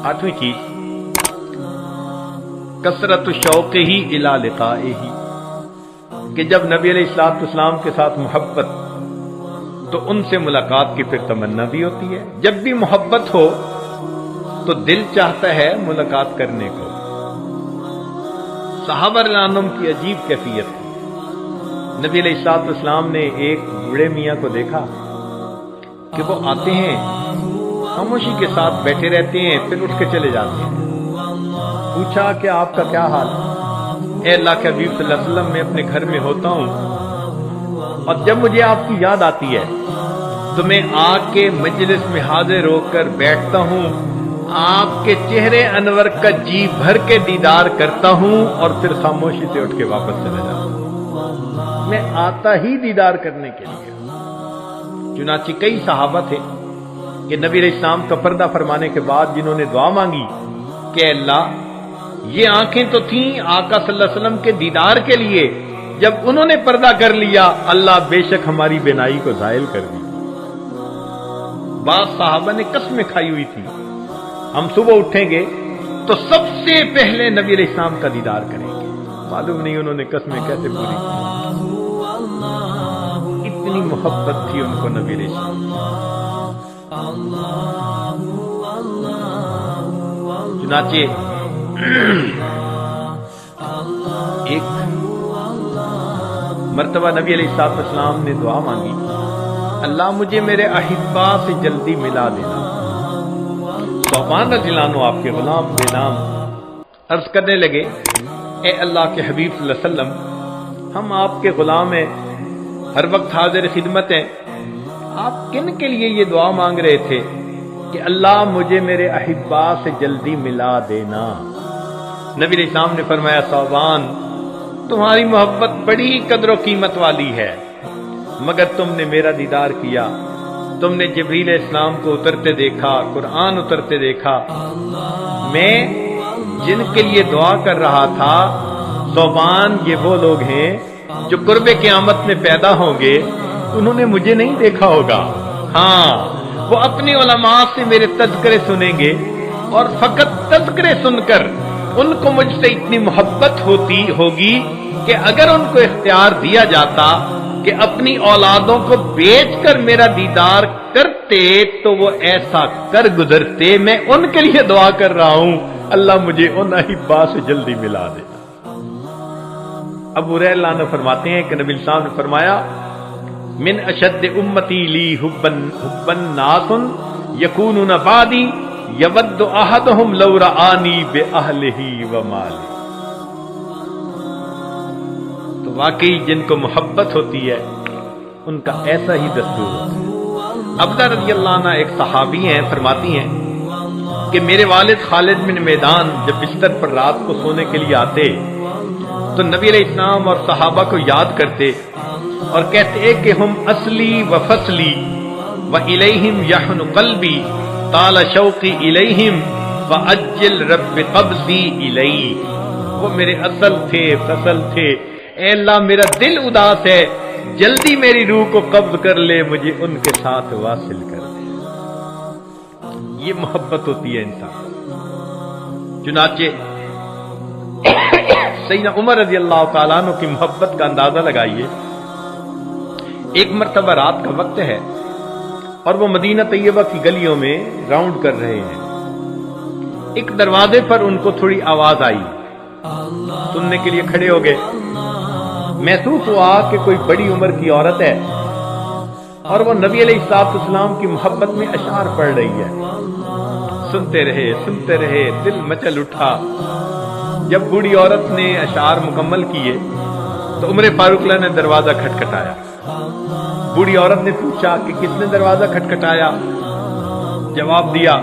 आठवीं चीज कसरत शौक ही इला लिकाए ही, कि जब नबी अलैहिस्सलाम के साथ मोहब्बत तो उनसे मुलाकात की फिर तमन्ना भी होती है। जब भी मोहब्बत हो तो दिल चाहता है मुलाकात करने को। सहाबा रज़ियल्लाहु की अजीब कैफियत थी। नबी अलैहिस्सलाम ने एक बूढ़े मियाँ को देखा कि वो आते हैं, खामोशी के साथ बैठे रहते हैं, फिर उठ के चले जाते हैं। पूछा कि आपका क्या हाल है? ए अल्लाह के हबीब सल्लल्लाहु अलैहि वसल्लम, मैं अपने घर में होता हूँ और जब मुझे आपकी याद आती है तो मैं आके मजलिस में हाजिर होकर बैठता हूँ, आपके चेहरे अनवर का जी भर के दीदार करता हूँ और फिर खामोशी से उठ के वापस चले जाता हूँ। मैं आता ही दीदार करने के लिए। चुनांचे कई सहाबा थे कि नबी अलैहिस्सलाम का पर्दा फरमाने के बाद जिन्होंने दुआ मांगी कि अल्लाह, ये आंखें तो थीं आका सल्लल्लाहु अलैहि वसल्लम के दीदार के लिए, जब उन्होंने पर्दा कर लिया अल्लाह बेशक हमारी बेनाई को ज़ायल कर दी। बाद साहबा ने कसमें खाई हुई थी, हम सुबह उठेंगे तो सबसे पहले नबी अलैहिस्सलाम का दीदार करेंगे। मालूम नहीं उन्होंने कसमें कैसे पूरी की, इतनी मोहब्बत थी उनको नबी अलैहिस्सलाम। चुनाचे एक मर्तबा नबी अलैहिस्सलाम ने दुआ मांगी, अल्लाह मुझे मेरे अहिब्बा से जल्दी मिला देना। सौबान रज़ियल्लाहु अन्हु आपके गुलाम बेनाम अर्ज करने लगे, ए अल्लाह के हबीब सल्लल्लाहु अलैहि वसल्लम, हम आपके गुलाम हैं, हर वक्त हाजिर खिदमत हैं। आप किन के लिए ये दुआ मांग रहे थे कि अल्लाह मुझे मेरे अहिब्बा से जल्दी मिला देना? नबी अलैहिस्सलाम ने फरमाया, सौबान, तुम्हारी मोहब्बत बड़ी कदर कीमत वाली है, मगर तुमने मेरा दीदार किया, तुमने जिब्रील इस्लाम को उतरते देखा, कुरान उतरते देखा। मैं जिनके लिए दुआ कर रहा था, सौबान, ये वो लोग हैं जो कुर्बे क़यामत में पैदा होंगे, उन्होंने मुझे नहीं देखा होगा। हाँ, वो अपने उलमा से मेरे तज़किरे सुनेंगे और फकत तज़किरे सुनकर उनको मुझसे इतनी मोहब्बत होगी कि अगर उनको इख्तियार दिया जाता कि अपनी औलादों को बेचकर मेरा दीदार करते तो वो ऐसा कर गुजरते। मैं उनके लिए दुआ कर रहा हूं, अल्लाह मुझे उन अहिब्बा से जल्दी मिला दे। अबू हुरैरा ने फरमाते हैं कि नबी साहब ने फरमाया, मिन अशद्द उम्मती ली हुब्बन नासुन यकूनुन बादी यवद्दु अहदुहुम लौ रआनी बि अहलिही व माली। तो वाकई जिनको मोहब्बत होती है उनका ऐसा ही दस्तूर होता है। अब्दा रज़ियल्लाहु अन्हा एक सहाबी हैं, फरमाती हैं कि मेरे वालिद खालिद बिन मैदान जब बिस्तर पर रात को सोने के लिए आते तो नबी अलैहिस्सलाम और सहाबा को याद करते और कहते कि हम असली व फसली व इलैहिम यहनु कल्बी ताला शौकी इलैहिम व अज्जिल रब्बि क़ब्ज़ी इलैहि। वो मेरे असल थे, फसल थे। ए अल्लाह, मेरा दिल उदास है, जल्दी मेरी रूह को कब्ज कर ले, मुझे उनके साथ वासिल कर दे। ये मोहब्बत होती है इंसान। चुनाचे सैयदना उमर रज़ियल्लाहु ताला अन्हु की मोहब्बत का अंदाजा लगाइए। एक मर्तबा रात का वक्त है और वो मदीना तैयबा की गलियों में राउंड कर रहे हैं। एक दरवाजे पर उनको थोड़ी आवाज आई, सुनने के लिए खड़े हो गए। महसूस हुआ कि कोई बड़ी उम्र की औरत है और वो नबी अलैहिस्सलाम की मोहब्बत में अशार पढ़ रही है। सुनते रहे, दिल मचल उठा। जब बूढ़ी औरत ने अशार मुकम्मल किए तो उमर फारूक ने दरवाजा खटखटाया। बूढ़ी औरत ने पूछा कि किसने दरवाजा खटखटाया? जवाब दिया,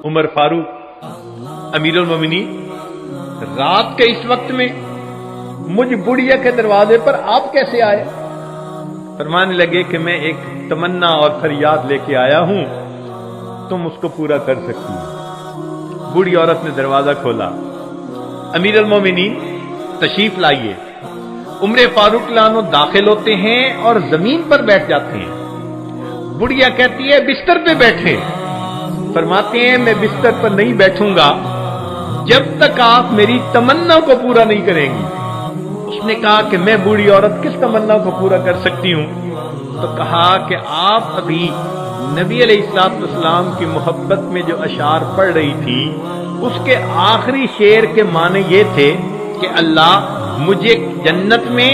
उमर फारूक अमीरुल मोमिनीन, रात के इस वक्त में मुझ बुढ़िया के दरवाजे पर आप कैसे आए? फरमाने लगे कि मैं एक तमन्ना और फरियाद लेके आया हूं, तुम उसको पूरा कर सकती हो। बूढ़ी औरत ने दरवाजा खोला, अमीरुल मोमिनीन तशरीफ लाइए। उमर फारूक लानो दाखिल होते हैं और जमीन पर बैठ जाते हैं। बुढ़िया कहती है बिस्तर पे बैठे। फरमाते हैं मैं बिस्तर पर नहीं बैठूंगा जब तक आप मेरी तमन्ना को पूरा नहीं करेंगी। उसने कहा कि मैं बूढ़ी औरत किस तमन्ना को पूरा कर सकती हूं? तो कहा कि आप अभी नबी अलैहिस्सलाम की मोहब्बत में जो अशार पढ़ रही थी उसके आखिरी शेर के माने ये थे कि अल्लाह मुझे जन्नत में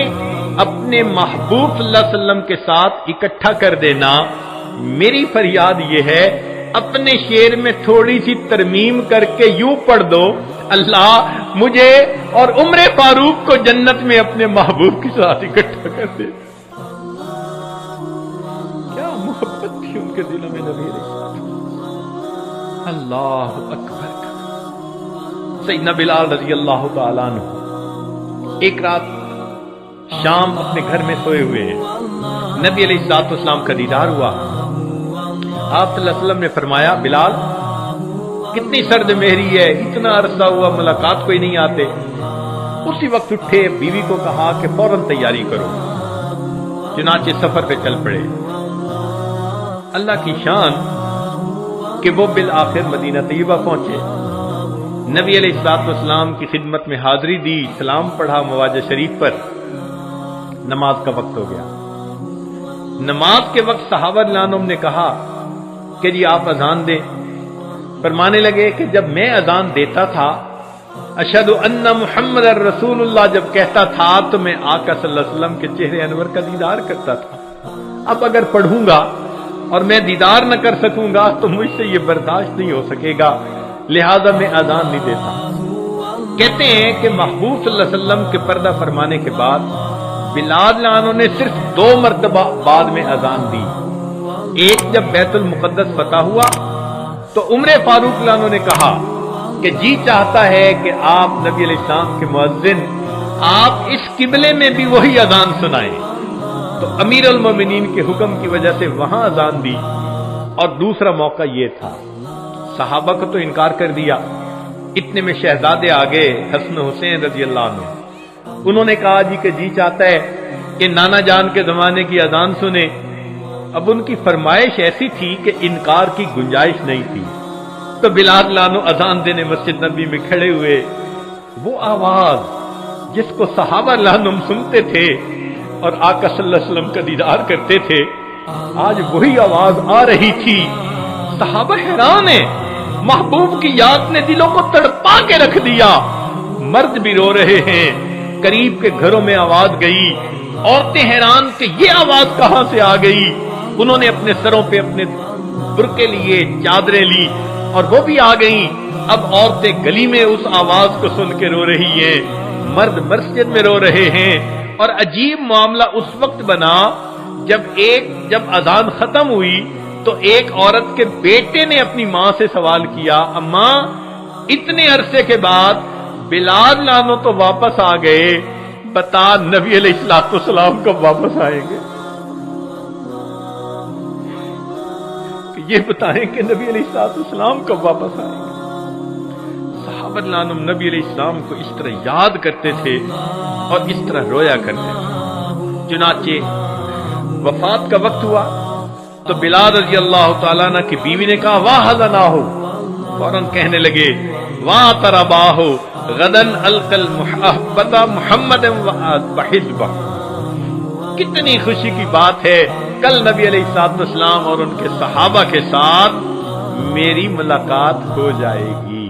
अपने महबूब सल्लल्लाहु अलैहि वसल्लम के साथ इकट्ठा कर देना। मेरी फरियाद ये है अपने शेर में थोड़ी सी तरमीम करके यूं पढ़ दो, अल्लाह मुझे और उम्र फारूक को जन्नत में अपने महबूब के साथ इकट्ठा कर दे। क्या मोहब्बत थी उनके दिलों में नबी अलैहिस्सलाम। अल्लाह अकबर। सैयदना बिलाल रज़ी अल्लाह तआला अन्हु एक रात शाम अपने घर में सोए हुए हैं। नबी अलैहिस्सलाम का दीदार हुआ। आप सल्लल्लाहु अलैहि वसल्लम ने फरमाया, बिलाल कितनी सर्द मेहरी है, इतना अरसा हुआ मुलाकात कोई नहीं आते। उसी वक्त उठे, बीवी को कहा कि फौरन तैयारी करो। चुनाचे सफर पे चल पड़े। अल्लाह की शान कि वो बिल आखिर मदीना तैयबा पहुंचे। नबी अलैहिस्सलाम की खिदमत में हाजिरी दी, सलाम पढ़ा मवाज शरीफ पर। नमाज का वक्त हो गया। नमाज के वक्त सहाबा लानों ने कहा कि जी आप अजान दें। फरमाने लगे कि जब मैं अजान देता था, अशहदु अन्ना मुहम्मदर रसूलुल्लाह जब कहता था तो मैं आका सल्लल्लाहु अलैहि वसल्लम के चेहरे अनवर का दीदार करता था। अब अगर पढ़ूंगा और मैं दीदार न कर सकूंगा तो मुझसे ये बर्दाश्त नहीं हो सकेगा, लिहाजा मैं अजान नहीं देता। कहते हैं कि महबूब सल्लल्लाहु अलैहि वसल्लम के पर्दा फरमाने के बाद बिलाल लानों ने सिर्फ 2 मरतबा बाद में अजान दी। एक जब बैतुल मुकद्दस फतह हुआ तो उम्र फारूक लानों ने कहा कि जी चाहता है कि आप नबी अलैहिस्सलाम के मुअज्जिन आप इस किबले में भी वही अजान सुनाएं। तो अमीर उल मोमिनीन के हुक्म की वजह से वहां अजान दी। और दूसरा मौका ये था, सहाबा को तो इनकार कर दिया। इतने में शहजादे आ गए, हसन हुसैन रजी अल्लाह अन्हु। उन्होंने कहा जी कि जी चाहता है कि नाना जान के जमाने की अजान सुने। अब उनकी फरमाइश ऐसी थी कि इनकार की गुंजाइश नहीं थी। तो बिलाल लानो अजान देने मस्जिद नबी में खड़े हुए। वो आवाज जिसको सहाबा लानुम सुनते थे और आका सल्लल्लाहु अलैहि वसल्लम का दीदार करते थे, आज वही आवाज आ रही थी। सहाबा हैरान है, महबूब की याद ने दिलों को तड़पा के रख दिया। मर्द भी रो रहे हैं, करीब के घरों में आवाज गई। औरतें हैरान कि ये आवाज कहां से आ गई। उन्होंने अपने सरों पे अपने बुरके लिए, चादरें ली और वो भी आ गईं। अब औरतें गली में उस आवाज को सुन के रो रही हैं, मर्द मस्जिद में रो रहे हैं। और अजीब मामला उस वक्त बना जब अजान खत्म हुई तो एक औरत के बेटे ने अपनी मां से सवाल किया, अम्मा इतने अरसे के बाद बिलाल लानो तो वापस आ गए, बता नबी अलैहिस्सलाम कब वापस आएंगे? ये बताएं कि नबी अलैहिस्सलाम कब वापस आएंगे। सहाबा लानुम नबी अलैहिस्सलाम को इस तरह याद करते थे और इस तरह रोया करते थे। चुनाचे वफात का वक्त हुआ तो बिलाल रज़ी अल्लाह तआला अन्हु की बीवी ने कहा, वाह हज़ना हो। फौरन कहने लगे, वाह तरबाहो गदन अलकल मुहब्बता मुहम्मद व हिज़्बा। कितनी खुशी की बात है, कल नबी अलैहिस्सलाम और उनके सहाबा के साथ मेरी मुलाकात हो जाएगी।